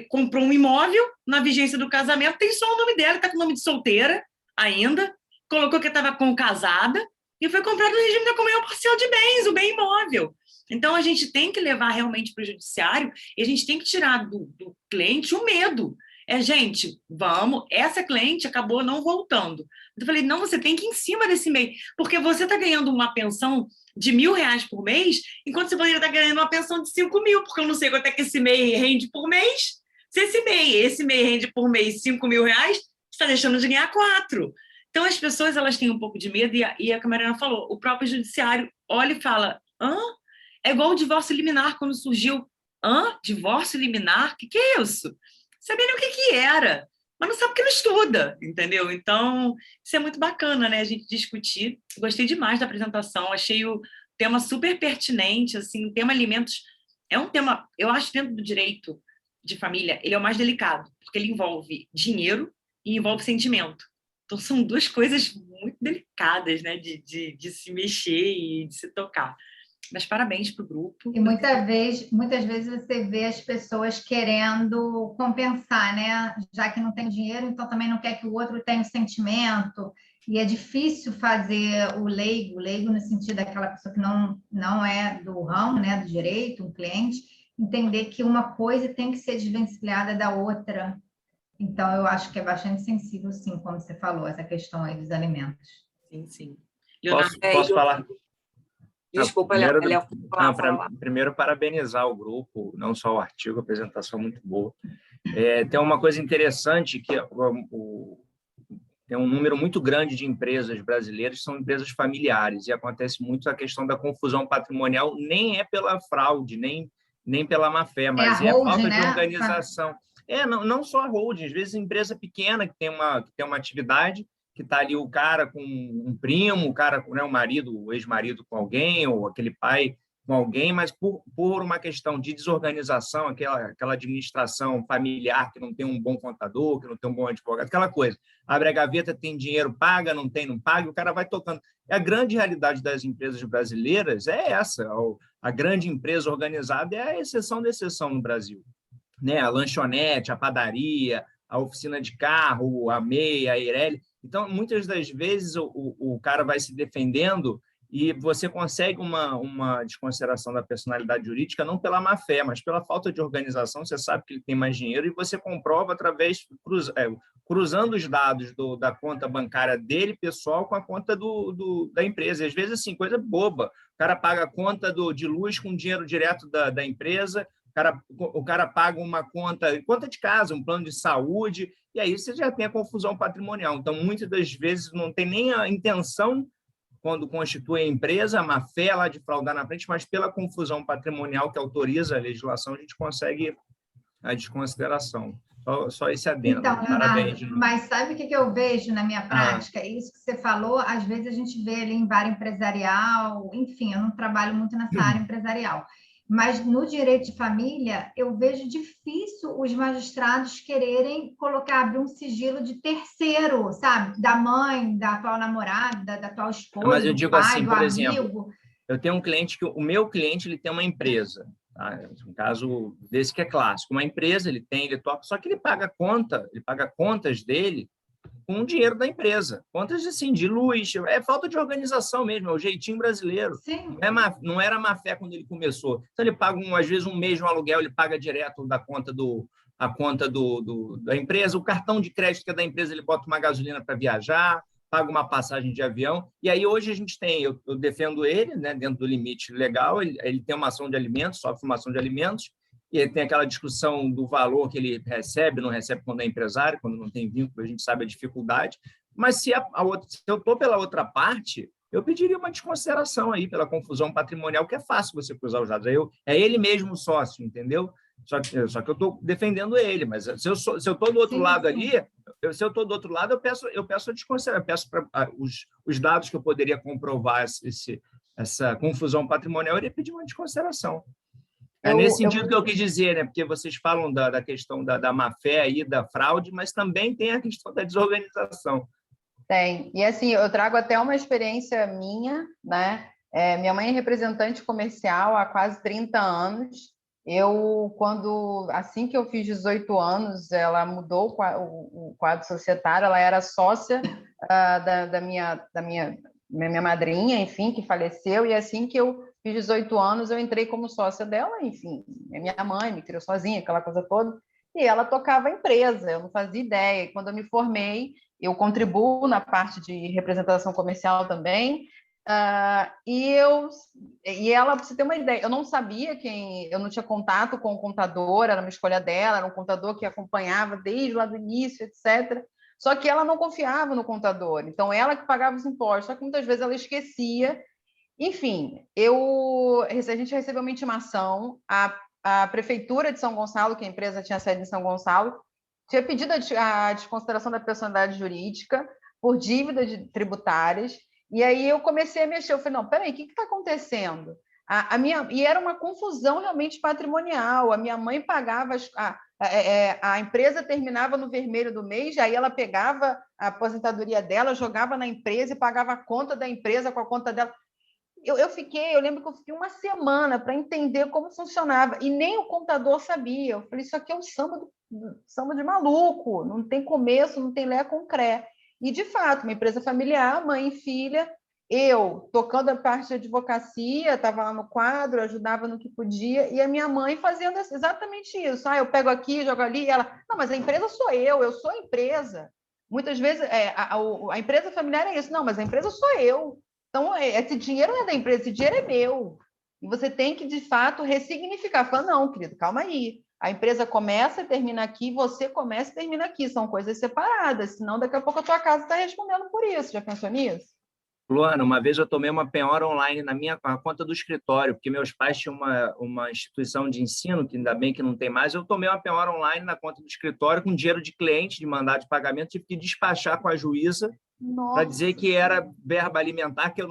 Comprou um imóvel, na vigência do casamento, tem só o nome dela, está com o nome de solteira ainda, colocou que estava com casada, e foi comprado no regime da comunhão parcial de bens, o bem imóvel. Então, a gente tem que levar realmente para o judiciário, e a gente tem que tirar do cliente o medo. Gente, vamos, essa cliente acabou não voltando. Eu falei, não, você tem que ir em cima desse MEI, porque você está ganhando uma pensão de R$1.000 por mês, enquanto você poderia estar ganhando uma pensão de 5.000, porque eu não sei quanto é que esse MEI rende por mês. Se esse MEI rende por mês R$5.000, está deixando de ganhar 4. Então, as pessoas, elas têm um pouco de medo, e a Mariana falou, o próprio judiciário olha e fala, é igual o divórcio liminar, quando surgiu, divórcio liminar? O que é isso? Sabia nem o que era. mas não sabe porque não estuda, entendeu? Então, isso é muito bacana, né? A gente discutir. Gostei demais da apresentação, achei o tema super pertinente, assim, o tema alimentos é um tema, eu acho, dentro do direito de família, ele é o mais delicado, porque ele envolve dinheiro e envolve sentimento. Então, são duas coisas muito delicadas, né, de se mexer e de se tocar. Mas parabéns para o grupo.
E muitas vezes você vê as pessoas querendo compensar, né? Já que não tem dinheiro, então também não quer que o outro tenha o sentimento. E é difícil fazer o leigo no sentido daquela pessoa que não é do ramo, né, do direito, um cliente, entender que uma coisa tem que ser desvencilhada da outra. Então, eu acho que é bastante sensível, sim, como você falou, essa questão aí dos alimentos.
Sim, sim.
Posso falar?
Desculpa, Léo.
Primeiro, parabenizar o grupo, não só o artigo, a apresentação muito boa. Tem uma coisa interessante, que tem um número muito grande de empresas brasileiras que são empresas familiares, e acontece muito a questão da confusão patrimonial, nem é pela fraude, nem pela má-fé, mas é a falta de organização. Não só a holding, às vezes empresa pequena que tem uma atividade, que está ali o cara com um primo, o cara, né, o marido, o ex-marido com alguém, ou aquele pai com alguém, mas por uma questão de desorganização, aquela administração familiar que não tem um bom contador, que não tem um bom advogado, aquela coisa. Abre a gaveta, tem dinheiro, paga, não tem, não paga, o cara vai tocando. A grande realidade das empresas brasileiras é essa. A grande empresa organizada é a exceção da exceção no Brasil, né? A lanchonete, a padaria, a oficina de carro, a MEI, a Eireli. Então, muitas das vezes, o cara vai se defendendo e você consegue uma desconsideração da personalidade jurídica não pela má-fé, mas pela falta de organização. Você sabe que ele tem mais dinheiro e você comprova através, cruzando os dados da conta bancária dele, pessoal, com a conta da empresa. Às vezes, assim, coisa boba. O cara paga a conta de luz com dinheiro direto da empresa, o cara paga uma conta de casa, um plano de saúde, e aí você já tem a confusão patrimonial. Então, muitas das vezes, não tem nem a intenção, quando constitui a empresa, a má-fé lá de fraudar na frente, mas pela confusão patrimonial que autoriza a legislação, a gente consegue a desconsideração. Só esse adendo.
Então,
parabéns.
Leonardo, mas sabe o que eu vejo na minha prática? Isso que você falou, às vezes a gente vê ali em vara empresarial, enfim, eu não trabalho muito nessa área empresarial. Mas no direito de família, eu vejo difícil os magistrados quererem abrir um sigilo de terceiro, sabe? Da mãe, da atual namorada, da atual esposa,
mas eu digo
do pai,
assim,
do
por
amigo.
exemplo, eu tenho um cliente o meu cliente ele tem uma empresa, tá? Um caso desse que é clássico, uma empresa ele toca, só que ele paga contas dele com o dinheiro da empresa. Contas assim, de luz, é falta de organização mesmo, é o jeitinho brasileiro.
Sim.
Não era má fé quando ele começou. Então, ele paga, às vezes, um mês no aluguel, ele paga direto da conta da empresa, o cartão de crédito que é da empresa, ele bota uma gasolina para viajar, paga uma passagem de avião. E aí, hoje, a gente tem, eu defendo ele, né, dentro do limite legal, ele tem uma ação de alimentos, sofre uma ação de alimentos, e aí tem aquela discussão do valor que ele recebe, não recebe quando é empresário, quando não tem vínculo, a gente sabe a dificuldade. Mas se eu estou pela outra parte, eu pediria uma desconsideração aí pela confusão patrimonial, que é fácil você cruzar os dados. É ele mesmo o sócio, entendeu? Só que eu estou defendendo ele, mas se eu estou do outro lado ali, se eu estou do outro lado, eu peço a desconsideração, eu peço para os dados que eu poderia comprovar essa confusão patrimonial, eu iria pedir uma desconsideração. É nesse sentido que eu quis dizer, né? Porque vocês falam da questão da má-fé e da fraude, mas também tem a questão da desorganização.
Tem. E assim, eu trago até uma experiência minha, né? Minha mãe é representante comercial há quase 30 anos. Assim que eu fiz 18 anos, ela mudou o quadro societário, ela era sócia da minha madrinha, enfim, que faleceu, e assim que eu fiz 18 anos, eu entrei como sócia dela, enfim, minha mãe me criou sozinha, aquela coisa toda, e ela tocava a empresa, eu não fazia ideia. E quando eu me formei, eu contribuo na parte de representação comercial também, e ela, para você ter uma ideia, eu não sabia eu não tinha contato com o contador, era uma escolha dela, era um contador que acompanhava desde lá do início, etc., só que ela não confiava no contador, então ela que pagava os impostos, só que muitas vezes ela esquecia. Enfim, a gente recebeu uma intimação, a Prefeitura de São Gonçalo, que a empresa tinha sede em São Gonçalo, tinha pedido a desconsideração da personalidade jurídica por dívidas tributárias, e aí eu comecei a mexer. Eu falei, não, peraí, o que está acontecendo? E era uma confusão realmente patrimonial. A minha mãe pagava, a empresa terminava no vermelho do mês, aí ela pegava a aposentadoria dela, jogava na empresa e pagava a conta da empresa com a conta dela. Eu lembro que eu fiquei uma semana para entender como funcionava, e nem o contador sabia. Eu falei, isso aqui é um samba de maluco, não tem começo, não tem lé com cré. E, de fato, uma empresa familiar, mãe e filha, eu tocando a parte de advocacia, estava lá no quadro, ajudava no que podia, e a minha mãe fazendo exatamente isso. Eu pego aqui, jogo ali, e ela, não, mas a empresa sou eu sou a empresa. Muitas vezes, a empresa familiar é isso, não, mas a empresa sou eu. Então, esse dinheiro não é da empresa, esse dinheiro é meu. E você tem que, de fato, ressignificar. Fala, não, querido, calma aí. A empresa começa e termina aqui, você começa e termina aqui. São coisas separadas, senão daqui a pouco a tua casa está respondendo por isso. Já pensou nisso?
Luana, uma vez eu tomei uma penhora online na minha conta do escritório, porque meus pais tinham uma instituição de ensino, que ainda bem que não tem mais. Eu tomei uma penhora online na conta do escritório com dinheiro de cliente, de mandado de pagamento, tive que despachar com a juíza para dizer que era verba alimentar, que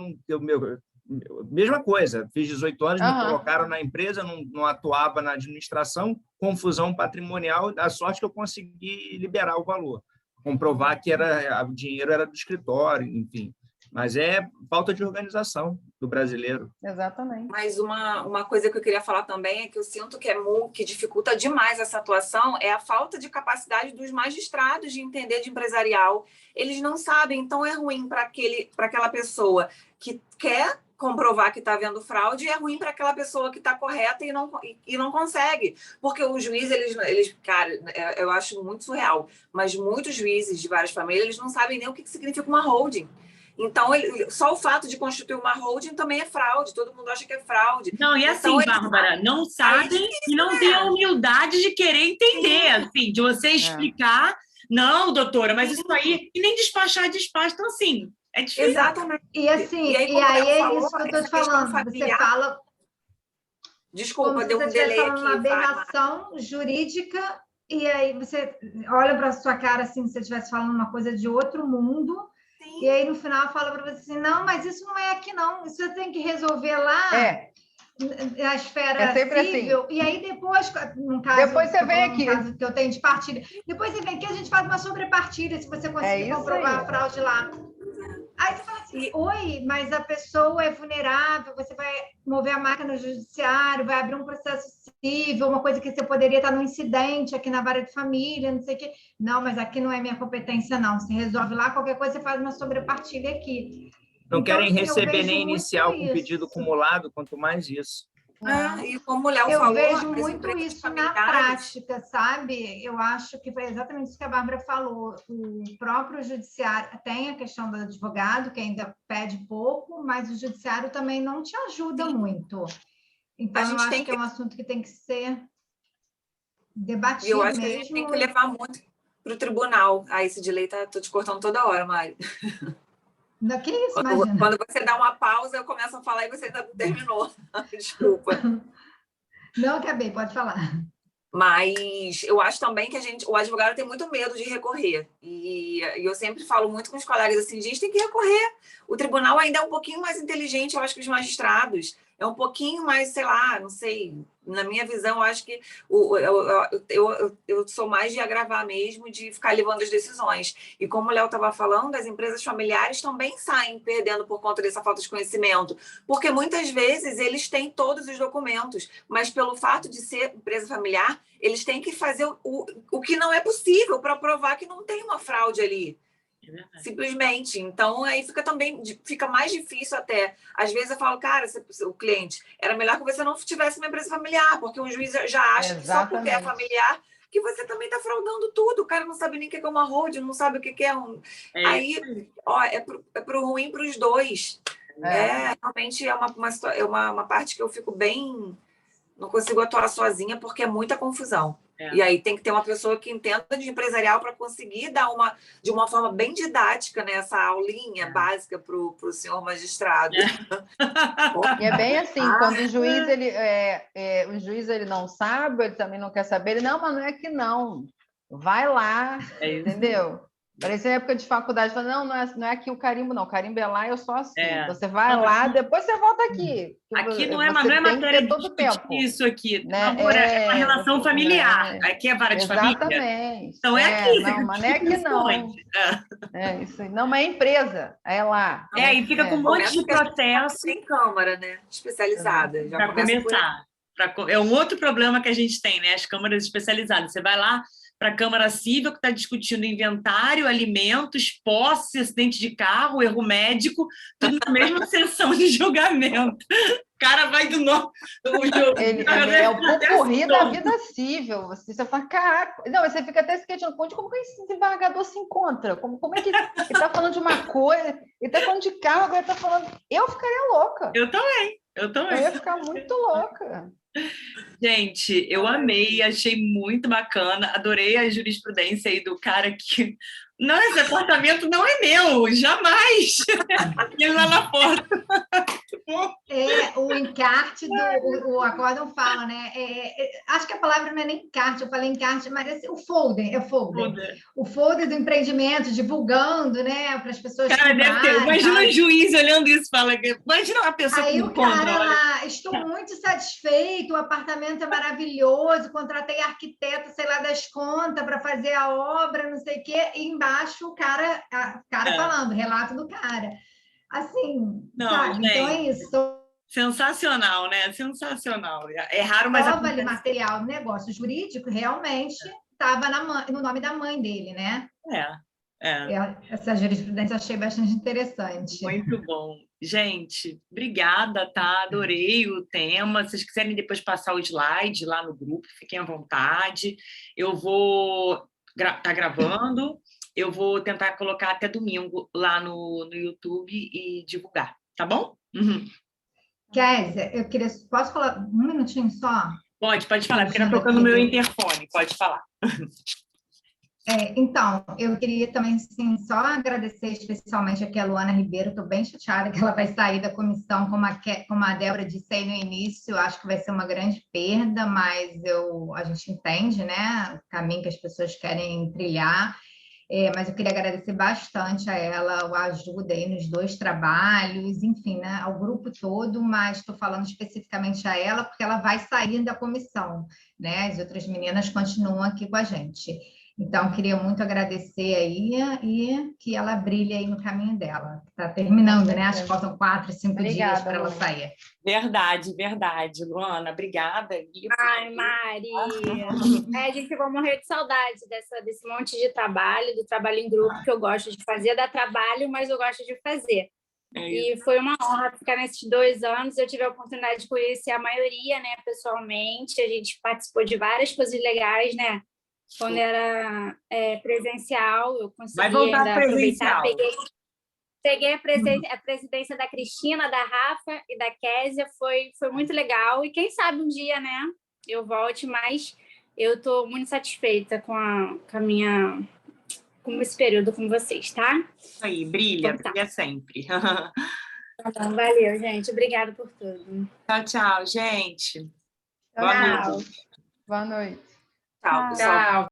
mesma coisa, fiz 18 anos, me colocaram na empresa, não atuava na administração, confusão patrimonial, a sorte que eu consegui liberar o valor, comprovar que o dinheiro era do escritório, enfim. Mas é falta de organização do brasileiro.
Exatamente.
Mas uma coisa que eu queria falar também é que eu sinto que dificulta demais essa atuação é a falta de capacidade dos magistrados de entender de empresarial. Eles não sabem, então é ruim para aquela pessoa que quer comprovar que está havendo fraude, e é ruim para aquela pessoa que está correta e não consegue. Porque os juízes, eles, cara, eu acho muito surreal, mas muitos juízes de várias famílias, eles não sabem nem o que significa uma holding. Então, só o fato de constituir uma holding também é fraude. Todo mundo acha que é fraude.
Não, e assim, então, Bárbara, não sabem e não têm a humildade de querer entender, assim, de você explicar. Não, doutora, mas isso aí... E nem despachar, despacha. Então, assim, é difícil.
Exatamente.
E assim, aí é isso que eu estou te falando. Você fala...
Desculpa,
deu um delay aqui. Você falando uma aberração jurídica e aí você olha para a sua cara assim, se você estivesse falando uma coisa de outro mundo... Sim. E aí, no final, fala para você assim, não, mas isso não é aqui, não. Isso você tem que resolver lá na esfera civil. Assim. E aí, depois, no caso...
Depois você vem aqui.
No caso que eu tenho de partilha. Depois você vem aqui, a gente faz uma sobrepartilha, se você conseguir comprovar a fraude lá. Aí você fala assim, oi, mas a pessoa é vulnerável, você vai mover a máquina no judiciário, vai abrir um processo civil, uma coisa que você poderia estar no incidente aqui na vara de família, não sei o quê. Não, mas aqui não é minha competência, não. Você resolve lá, qualquer coisa você faz uma sobrepartilha aqui.
Não então, querem receber nem inicial com pedido acumulado, quanto mais isso.
E como o Léo
falou... Eu vejo
as
muito isso na prática, sabe? Eu acho que foi exatamente isso que a Bárbara falou. O próprio judiciário tem a questão do advogado, que ainda pede pouco, mas o judiciário também não te ajuda muito. Então, eu acho que é um assunto que tem que ser debatido mesmo.
Eu acho que a gente tem que levar muito para o tribunal. Esse delay estou te cortando toda hora, Mari.
Que isso, imagina.
Quando você dá uma pausa, eu começo a falar e você ainda não terminou. Desculpa.
Não acabei, pode falar.
Mas eu acho também que o advogado tem muito medo de recorrer. E eu sempre falo muito com os colegas assim, gente, tem que recorrer. O tribunal ainda é um pouquinho mais inteligente, eu acho, que os magistrados. É um pouquinho mais, sei lá, não sei, na minha visão, eu acho que eu sou mais de agravar mesmo, de ficar levando as decisões. E como o Léo estava falando, as empresas familiares também saem perdendo por conta dessa falta de conhecimento, porque muitas vezes eles têm todos os documentos, mas pelo fato de ser empresa familiar, eles têm que fazer o que não é possível para provar que não tem uma fraude ali. Simplesmente. Então, aí fica mais difícil até. Às vezes eu falo, cara, o cliente, era melhor que você não tivesse uma empresa familiar, porque o juiz já acha que só porque é familiar que você também está fraudando tudo. O cara não sabe nem o que é uma holding, não sabe o que é um... Aí, ó, é pro ruim para os dois. Realmente é uma parte que eu fico bem... Não consigo atuar sozinha porque é muita confusão. E aí tem que ter uma pessoa que entenda de empresarial para conseguir dar de uma forma bem didática, né, essa aulinha básica para o senhor magistrado.
E é bem assim, quando o juiz ele não sabe, ele também não quer saber, ele, não, mas não é que não. Vai lá,
É isso.
entendeu? Parecia época de faculdade, falando, não é aqui o carimbo, não. O carimbo é lá, eu sou assim.
É.
Então, você vai
Não,
lá, depois você volta aqui.
Aqui não
Você
é
tem
matéria
que ter
de
todo o
discutir
tempo.
isso aqui.
Né?
Namoro é uma relação familiar. Aqui é vara de família.
Exatamente.
Então é aqui.
Não, mas não é aqui, não. Isso aí. Não, mas é empresa. É lá.
E fica com um monte de processo.
Tem câmara, né? Especializada.
Para começar. É um outro problema que a gente tem, né? As câmaras especializadas. Você vai lá para a Câmara Civil, que está discutindo inventário, alimentos, posse, acidente de carro, erro médico, tudo na mesma sessão de julgamento. O cara vai do novo.
É o pupurri da vida civil. Você fala, caraca. Não, você fica até se questionando, como que esse desembargador se encontra? Como é que ele está falando de uma coisa, ele está falando de carro, agora está falando. Eu ficaria louca.
Eu também.
Eu ia ficar muito louca.
Gente, eu amei, achei muito bacana, adorei a jurisprudência aí do cara que... Não, esse apartamento não é meu, jamais! Ele lá na porta.
O encarte o acórdão fala, né? Acho que a palavra não é nem encarte, eu falei encarte, mas o folder, o folder do empreendimento, divulgando, né, para as pessoas.
Cara, deve ter. Imagina o juiz olhando isso, fala, imagina uma pessoa
aí
que
o cara lá, estou muito satisfeito, o apartamento é maravilhoso, contratei arquiteto, sei lá das contas, para fazer a obra, não sei o quê, e embaixo o cara falando, relato do cara. Assim, sabe?
Gente,
então é isso.
Sensacional, né? Sensacional. É raro, mas
prova ali material, negócio jurídico, realmente estava no nome da mãe dele, né? Essa jurisprudência achei bastante interessante.
Muito bom. Gente, obrigada, tá? Adorei o tema. Se vocês quiserem depois passar o slide lá no grupo, fiquem à vontade. Eu vou tá gravando. Eu vou tentar colocar até domingo lá no YouTube e divulgar, tá bom?
Kézia, posso falar um minutinho só?
Pode falar, porque está tocando o meu interfone, pode falar.
Então, eu queria também sim, só agradecer especialmente aqui a Luana Ribeiro, estou bem chateada que ela vai sair da comissão, como a Débora disse aí no início, acho que vai ser uma grande perda, mas a gente entende, né, o caminho que as pessoas querem trilhar. Mas eu queria agradecer bastante a ela a ajuda aí nos 2 trabalhos, enfim, né, ao grupo todo, mas estou falando especificamente a ela porque ela vai sair da comissão, né? As outras meninas continuam aqui com a gente. Então, queria muito agradecer aí e que ela brilhe aí no caminho dela. Está terminando, né? Acho que faltam 4, 5 dias para ela sair.
Verdade, Luana. Obrigada.
Ai, Mari. A gente ficou morrer de saudade desse monte de trabalho, do trabalho em grupo, que eu gosto de fazer. Dá trabalho, mas eu gosto de fazer. E foi uma honra ficar nesses 2 anos. Eu tive a oportunidade de conhecer a maioria, né, pessoalmente. A gente participou de várias coisas legais, né? Quando era presencial, eu consegui ainda aproveitar. Peguei a presidência da Cristina, da Rafa e da Kézia, foi muito legal. E quem sabe um dia, né, eu volte, mas eu estou muito satisfeita com esse período com vocês, tá?
Isso aí, brilha sempre.
Então, valeu, gente. Obrigada por tudo.
Tchau, gente.
Boa noite.
Tchau, pessoal.